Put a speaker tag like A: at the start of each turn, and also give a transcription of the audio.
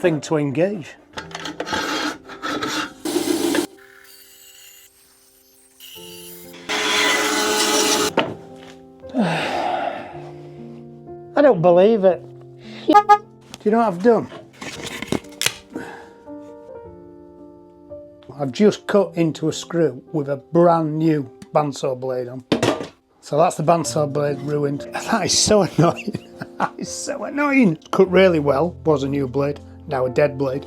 A: thing to engage. I don't believe it. Do you know what I've done? I've just cut into a screw with a brand new bandsaw blade on. So that's the bandsaw blade ruined. That is so annoying. That is so annoying. Cut really well, was a new blade, now a dead blade.